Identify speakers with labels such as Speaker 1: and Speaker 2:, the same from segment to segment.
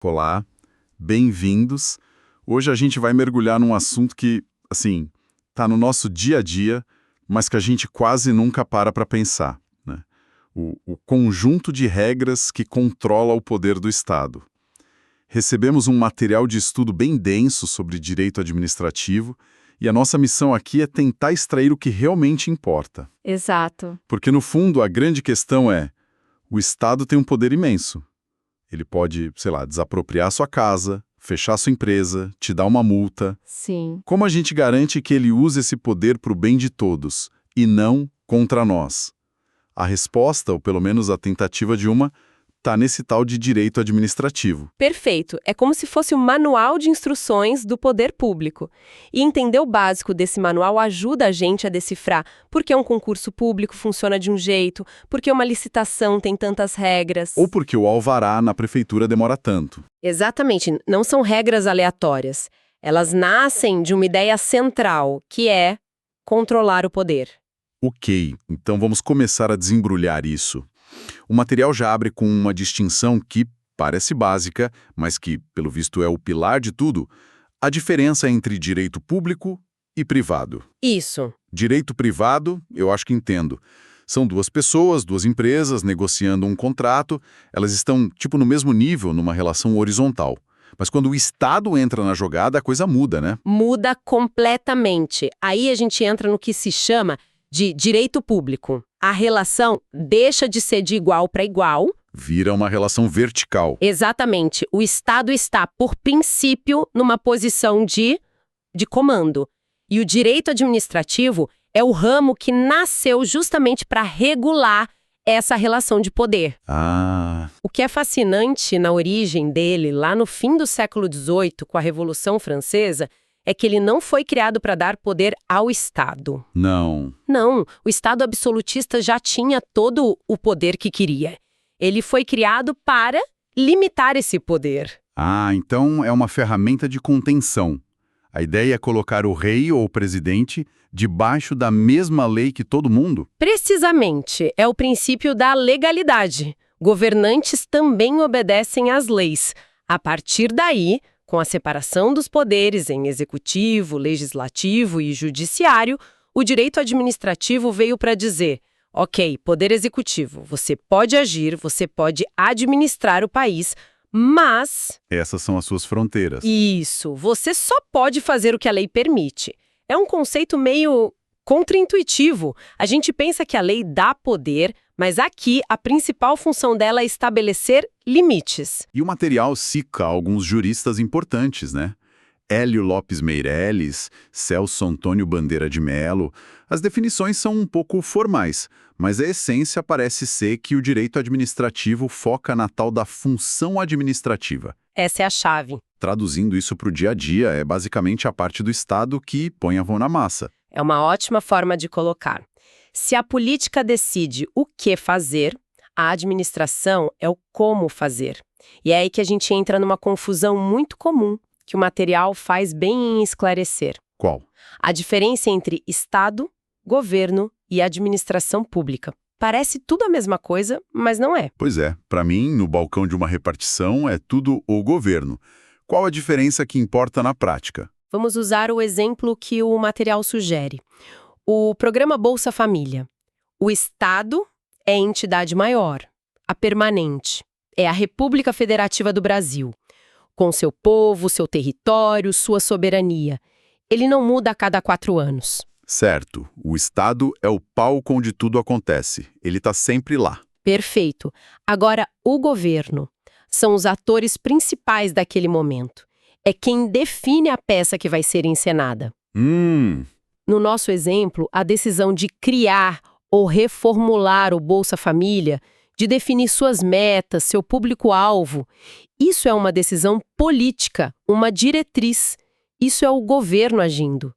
Speaker 1: Olá, bem-vindos. Hoje a gente vai mergulhar num assunto que, tá no nosso dia a dia, mas que a gente quase nunca para pensar, né? O conjunto de regras que controla o poder do Estado. Recebemos um material de estudo bem denso sobre direito administrativo e a nossa missão aqui é tentar extrair o que realmente importa.
Speaker 2: Exato.
Speaker 1: Porque, no fundo, a grande questão é: o Estado tem um poder imenso. Ele pode, desapropriar sua casa, fechar sua empresa, te dar uma multa.
Speaker 2: Sim.
Speaker 1: Como a gente garante que ele use esse poder para o bem de todos, e não contra nós? A resposta, ou pelo menos a tentativa de uma, está nesse tal de direito administrativo.
Speaker 2: Perfeito. É como se fosse um manual de instruções do poder público. E entender o básico desse manual ajuda a gente a decifrar por que um concurso público funciona de um jeito, por que uma licitação tem tantas regras.
Speaker 1: Ou porque o alvará na prefeitura demora tanto.
Speaker 2: Exatamente. Não são regras aleatórias. Elas nascem de uma ideia central, que é controlar o poder.
Speaker 1: Ok, então vamos começar a desembrulhar isso. O material já abre com uma distinção que parece básica, mas que, pelo visto, é o pilar de tudo: a diferença entre direito público e privado.
Speaker 2: Isso.
Speaker 1: Direito privado, eu acho que entendo. São duas pessoas, duas empresas negociando um contrato, elas estão, no mesmo nível, numa relação horizontal. Mas quando o Estado entra na jogada, a coisa muda, né?
Speaker 2: Muda completamente. Aí a gente entra no que se chama de direito público. A relação deixa de ser de igual para igual.
Speaker 1: Vira uma relação vertical.
Speaker 2: Exatamente. O Estado está, por princípio, numa posição de comando. E o direito administrativo é o ramo que nasceu justamente para regular essa relação de poder. O que é fascinante na origem dele, lá no fim do século XVIII, com a Revolução Francesa, é que ele não foi criado para dar poder ao Estado.
Speaker 1: Não.
Speaker 2: Não, o Estado absolutista já tinha todo o poder que queria. Ele foi criado para limitar esse poder.
Speaker 1: Então é uma ferramenta de contenção. A ideia é colocar o rei ou o presidente debaixo da mesma lei que todo mundo?
Speaker 2: Precisamente, é o princípio da legalidade. Governantes também obedecem às leis. A partir daí, com a separação dos poderes em executivo, legislativo e judiciário, o direito administrativo veio para dizer: ok, poder executivo, você pode agir, você pode administrar o país, mas...
Speaker 1: essas são as suas fronteiras.
Speaker 2: Isso, você só pode fazer o que a lei permite. É um conceito meio contraintuitivo. A gente pensa que a lei dá poder, mas aqui a principal função dela é estabelecer limites.
Speaker 1: E o material cita alguns juristas importantes, né? Hélio Lopes Meireles, Celso Antônio Bandeira de Melo. As definições são um pouco formais, mas a essência parece ser que o direito administrativo foca na tal da função administrativa.
Speaker 2: Essa é a chave.
Speaker 1: Traduzindo isso para o dia a dia, é basicamente a parte do Estado que põe a mão na massa.
Speaker 2: É uma ótima forma de colocar. Se a política decide o que fazer, a administração é o como fazer. E é aí que a gente entra numa confusão muito comum, que o material faz bem em esclarecer.
Speaker 1: Qual?
Speaker 2: A diferença entre Estado, governo e administração pública. Parece tudo a mesma coisa, mas não é.
Speaker 1: Pois é, para mim, no balcão de uma repartição, é tudo o governo. Qual a diferença que importa na prática?
Speaker 2: Vamos usar o exemplo que o material sugere. O programa Bolsa Família. O Estado é a entidade maior, a permanente. É a República Federativa do Brasil, com seu povo, seu território, sua soberania. Ele não muda a cada 4 anos.
Speaker 1: Certo. O Estado é o palco onde tudo acontece. Ele está sempre lá.
Speaker 2: Perfeito. Agora, o governo são os atores principais daquele momento. É quem define a peça que vai ser encenada. No nosso exemplo, a decisão de criar ou reformular o Bolsa Família, de definir suas metas, seu público-alvo, isso é uma decisão política, uma diretriz. Isso é o governo agindo.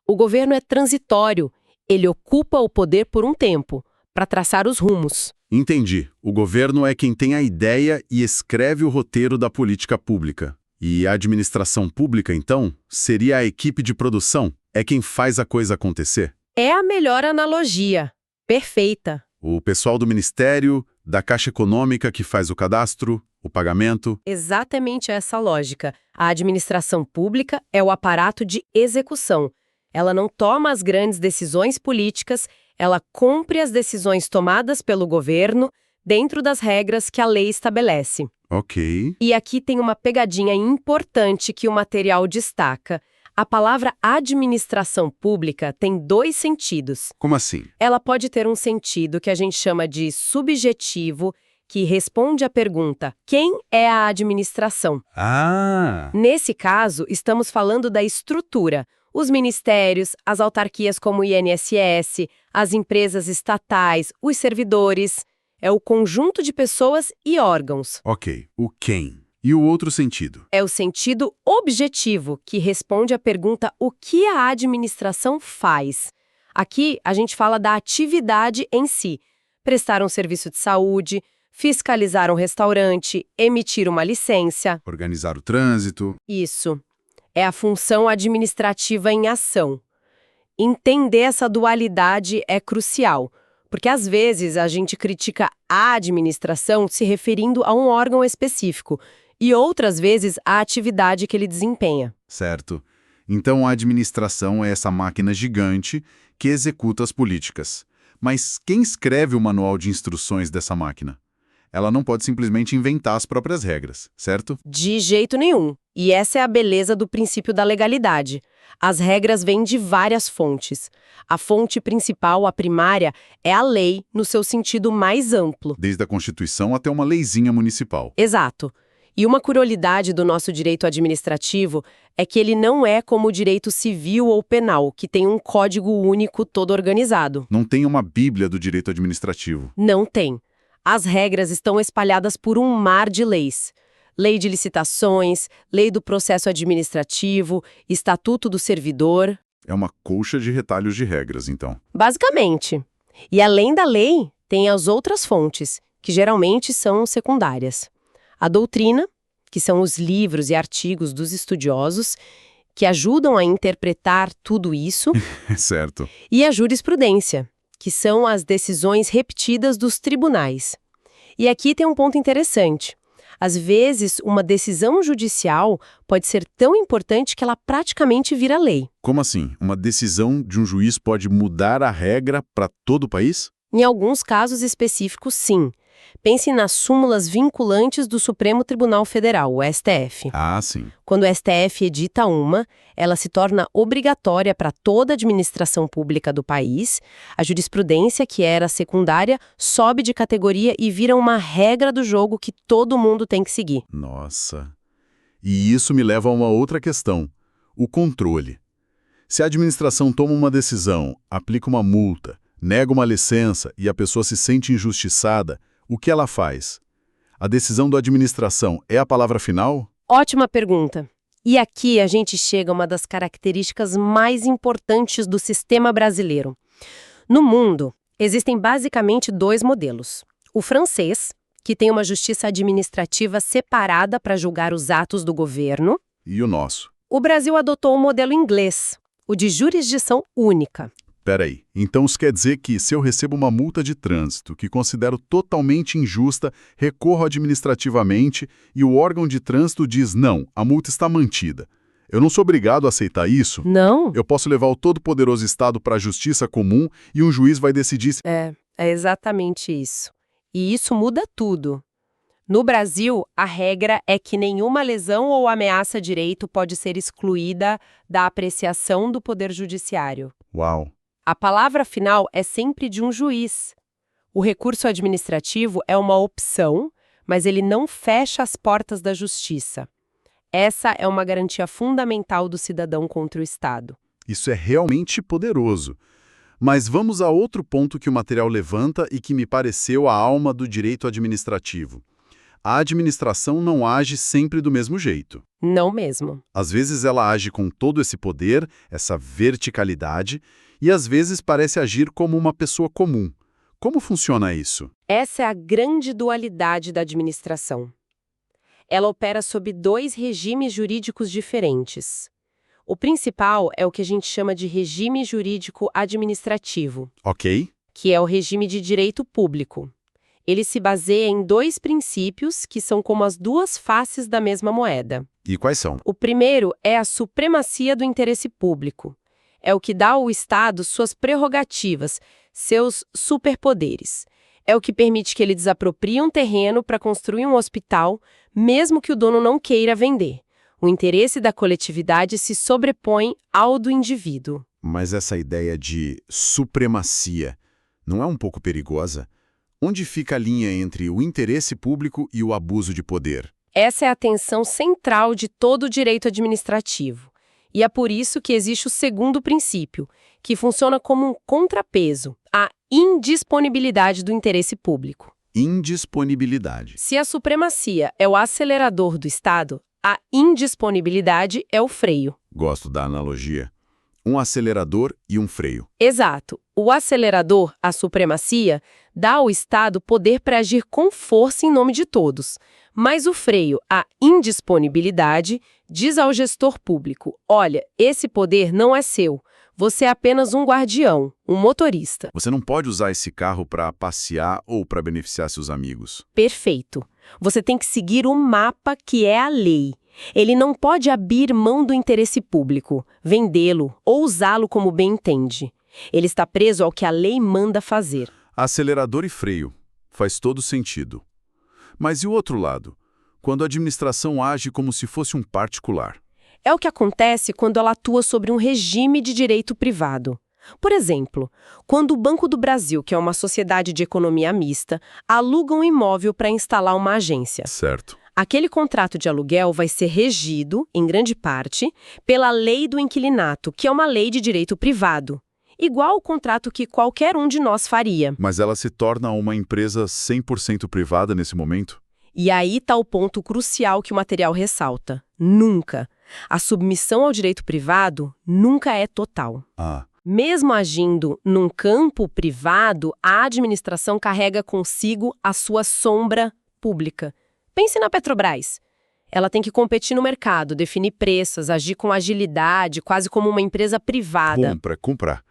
Speaker 2: O governo é transitório. Ele ocupa o poder por um tempo, para traçar os rumos.
Speaker 1: Entendi. O governo é quem tem a ideia e escreve o roteiro da política pública. E a administração pública, então, seria a equipe de produção? É quem faz a coisa acontecer?
Speaker 2: É a melhor analogia. Perfeita.
Speaker 1: O pessoal do Ministério, da Caixa Econômica que faz o cadastro, o pagamento.
Speaker 2: Exatamente essa lógica. A administração pública é o aparato de execução. Ela não toma as grandes decisões políticas, ela cumpre as decisões tomadas pelo governo dentro das regras que a lei estabelece.
Speaker 1: Ok.
Speaker 2: E aqui tem uma pegadinha importante que o material destaca. A palavra administração pública tem dois sentidos.
Speaker 1: Como assim?
Speaker 2: Ela pode ter um sentido que a gente chama de subjetivo, que responde à pergunta: quem é a administração?
Speaker 1: Ah!
Speaker 2: Nesse caso, estamos falando da estrutura. Os ministérios, as autarquias como o INSS, as empresas estatais, os servidores. É o conjunto de pessoas e órgãos.
Speaker 1: Ok. O quem? E o outro sentido?
Speaker 2: É o sentido objetivo, que responde à pergunta: o que a administração faz? Aqui, a gente fala da atividade em si. Prestar um serviço de saúde, fiscalizar um restaurante, emitir uma licença.
Speaker 1: Organizar o trânsito.
Speaker 2: Isso. É a função administrativa em ação. Entender essa dualidade é crucial, porque às vezes a gente critica a administração se referindo a um órgão específico e outras vezes a atividade que ele desempenha.
Speaker 1: Certo. Então a administração é essa máquina gigante que executa as políticas. Mas quem escreve o manual de instruções dessa máquina? Ela não pode simplesmente inventar as próprias regras, certo?
Speaker 2: De jeito nenhum. E essa é a beleza do princípio da legalidade. As regras vêm de várias fontes. A fonte principal, a primária, é a lei no seu sentido mais amplo.
Speaker 1: Desde a Constituição até uma leizinha municipal.
Speaker 2: Exato. E uma curiosidade do nosso direito administrativo é que ele não é como o direito civil ou penal, que tem um código único todo organizado.
Speaker 1: Não tem uma bíblia do direito administrativo.
Speaker 2: Não tem. As regras estão espalhadas por um mar de leis. Lei de licitações, lei do processo administrativo, estatuto do servidor.
Speaker 1: É uma colcha de retalhos de regras, então.
Speaker 2: Basicamente. E além da lei, tem as outras fontes, que geralmente são secundárias. A doutrina, que são os livros e artigos dos estudiosos, que ajudam a interpretar tudo isso.
Speaker 1: Certo.
Speaker 2: E a jurisprudência, que são as decisões repetidas dos tribunais. E aqui tem um ponto interessante. Às vezes, uma decisão judicial pode ser tão importante que ela praticamente vira lei.
Speaker 1: Como assim? Uma decisão de um juiz pode mudar a regra para todo o país?
Speaker 2: Em alguns casos específicos, sim. Pense nas súmulas vinculantes do Supremo Tribunal Federal, o STF.
Speaker 1: Ah, sim.
Speaker 2: Quando o STF edita uma, ela se torna obrigatória para toda a administração pública do país. A jurisprudência, que era secundária, sobe de categoria e vira uma regra do jogo que todo mundo tem que seguir.
Speaker 1: Nossa. E isso me leva a uma outra questão: o controle. Se a administração toma uma decisão, aplica uma multa, nega uma licença e a pessoa se sente injustiçada, o que ela faz? A decisão da administração é a palavra final?
Speaker 2: Ótima pergunta. E aqui a gente chega a uma das características mais importantes do sistema brasileiro. No mundo, existem basicamente dois modelos. O francês, que tem uma justiça administrativa separada para julgar os atos do governo.
Speaker 1: E o nosso?
Speaker 2: O Brasil adotou o modelo inglês, o de jurisdição única.
Speaker 1: Peraí, então isso quer dizer que se eu recebo uma multa de trânsito que considero totalmente injusta, recorro administrativamente e o órgão de trânsito diz não, a multa está mantida. Eu não sou obrigado a aceitar isso?
Speaker 2: Não.
Speaker 1: Eu posso levar o todo-poderoso Estado para a justiça comum e um juiz vai decidir se...
Speaker 2: É exatamente isso. E isso muda tudo. No Brasil, a regra é que nenhuma lesão ou ameaça a direito pode ser excluída da apreciação do Poder Judiciário.
Speaker 1: Uau!
Speaker 2: A palavra final é sempre de um juiz. O recurso administrativo é uma opção, mas ele não fecha as portas da justiça. Essa é uma garantia fundamental do cidadão contra o Estado.
Speaker 1: Isso é realmente poderoso. Mas vamos a outro ponto que o material levanta e que me pareceu a alma do direito administrativo. A administração não age sempre do mesmo jeito.
Speaker 2: Não mesmo.
Speaker 1: Às vezes ela age com todo esse poder, essa verticalidade, e às vezes parece agir como uma pessoa comum. Como funciona isso?
Speaker 2: Essa é a grande dualidade da administração. Ela opera sob dois regimes jurídicos diferentes. O principal é o que a gente chama de regime jurídico administrativo.
Speaker 1: Ok.
Speaker 2: que é o regime de direito público. Ele se baseia em dois princípios que são como as duas faces da mesma moeda.
Speaker 1: E quais são?
Speaker 2: O primeiro é a supremacia do interesse público. É o que dá ao Estado suas prerrogativas, seus superpoderes. É o que permite que ele desaproprie um terreno para construir um hospital, mesmo que o dono não queira vender. O interesse da coletividade se sobrepõe ao do indivíduo.
Speaker 1: Mas essa ideia de supremacia não é um pouco perigosa? Onde fica a linha entre o interesse público e o abuso de poder?
Speaker 2: Essa é a tensão central de todo o direito administrativo. E é por isso que existe o segundo princípio, que funciona como um contrapeso, a indisponibilidade do interesse público.
Speaker 1: Indisponibilidade.
Speaker 2: Se a supremacia é o acelerador do Estado, a indisponibilidade é o freio.
Speaker 1: Gosto da analogia. Um acelerador e um freio.
Speaker 2: Exato. O acelerador, a supremacia, dá ao Estado poder para agir com força em nome de todos. Mas o freio, a indisponibilidade, diz ao gestor público: olha, esse poder não é seu. Você é apenas um guardião, um motorista.
Speaker 1: Você não pode usar esse carro para passear ou para beneficiar seus amigos.
Speaker 2: Perfeito. Você tem que seguir o mapa que é a lei. Ele não pode abrir mão do interesse público, vendê-lo ou usá-lo como bem entende. Ele está preso ao que a lei manda fazer.
Speaker 1: Acelerador e freio. Faz todo sentido. Mas e o outro lado? Quando a administração age como se fosse um particular?
Speaker 2: É o que acontece quando ela atua sobre um regime de direito privado. Por exemplo, quando o Banco do Brasil, que é uma sociedade de economia mista, aluga um imóvel para instalar uma agência.
Speaker 1: Certo.
Speaker 2: Aquele contrato de aluguel vai ser regido, em grande parte, pela lei do inquilinato, que é uma lei de direito privado. Igual ao contrato que qualquer um de nós faria.
Speaker 1: Mas ela se torna uma empresa 100% privada nesse momento?
Speaker 2: E aí está o ponto crucial que o material ressalta. Nunca. A submissão ao direito privado nunca é total. Mesmo agindo num campo privado, a administração carrega consigo a sua sombra pública. Pense na Petrobras. Ela tem que competir no mercado, definir preços, agir com agilidade, quase como uma empresa privada.
Speaker 1: Comprar.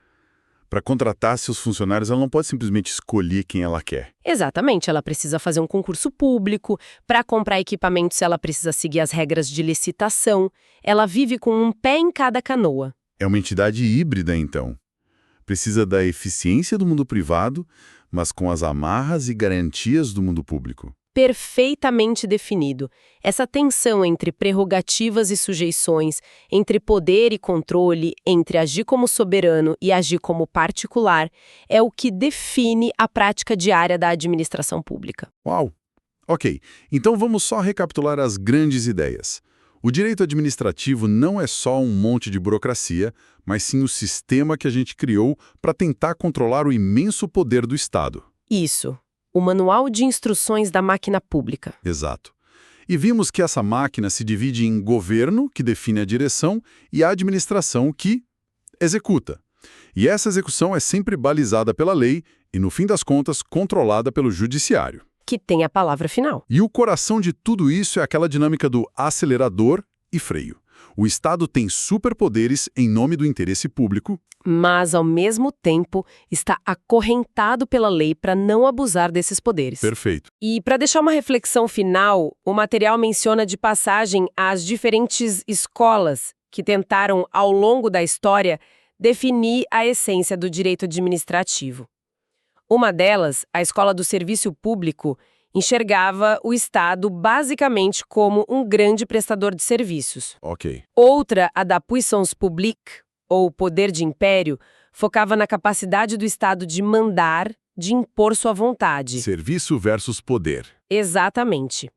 Speaker 1: Para contratar seus funcionários, ela não pode simplesmente escolher quem ela quer.
Speaker 2: Exatamente, ela precisa fazer um concurso público. Para comprar equipamentos, ela precisa seguir as regras de licitação. Ela vive com um pé em cada canoa.
Speaker 1: É uma entidade híbrida, então. Precisa da eficiência do mundo privado, mas com as amarras e garantias do mundo público.
Speaker 2: Perfeitamente definido. Essa tensão entre prerrogativas e sujeições, entre poder e controle, entre agir como soberano e agir como particular, é o que define a prática diária da administração pública.
Speaker 1: Uau! Ok, então vamos só recapitular as grandes ideias. O direito administrativo não é só um monte de burocracia, mas sim o sistema que a gente criou para tentar controlar o imenso poder do Estado.
Speaker 2: Isso. O Manual de Instruções da Máquina Pública.
Speaker 1: Exato. E vimos que essa máquina se divide em governo, que define a direção, e a administração, que executa. E essa execução é sempre balizada pela lei e, no fim das contas, controlada pelo judiciário.
Speaker 2: Que tem a palavra final.
Speaker 1: E o coração de tudo isso é aquela dinâmica do acelerador e freio. O Estado tem superpoderes em nome do interesse público,
Speaker 2: mas, ao mesmo tempo, está acorrentado pela lei para não abusar desses poderes.
Speaker 1: Perfeito.
Speaker 2: E, para deixar uma reflexão final, o material menciona de passagem as diferentes escolas que tentaram, ao longo da história, definir a essência do direito administrativo. Uma delas, a Escola do Serviço Público, enxergava o Estado basicamente como um grande prestador de serviços.
Speaker 1: Ok.
Speaker 2: Outra, a da puissance publique, ou poder de império, focava na capacidade do Estado de mandar, de impor sua vontade.
Speaker 1: Serviço versus poder.
Speaker 2: Exatamente.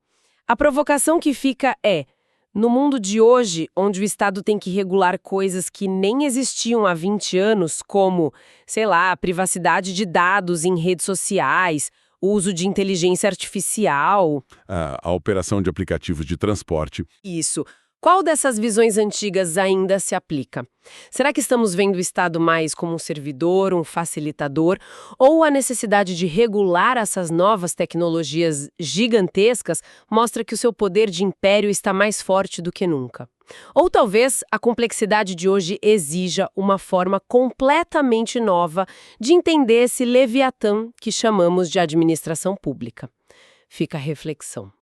Speaker 2: A provocação que fica é, no mundo de hoje, onde o Estado tem que regular coisas que nem existiam há 20 anos, como, sei lá, a privacidade de dados em redes sociais, o uso de inteligência artificial.
Speaker 1: A operação de aplicativos de transporte.
Speaker 2: Isso. Qual dessas visões antigas ainda se aplica? Será que estamos vendo o Estado mais como um servidor, um facilitador, ou a necessidade de regular essas novas tecnologias gigantescas mostra que o seu poder de império está mais forte do que nunca? Ou talvez a complexidade de hoje exija uma forma completamente nova de entender esse leviatã que chamamos de administração pública. Fica a reflexão.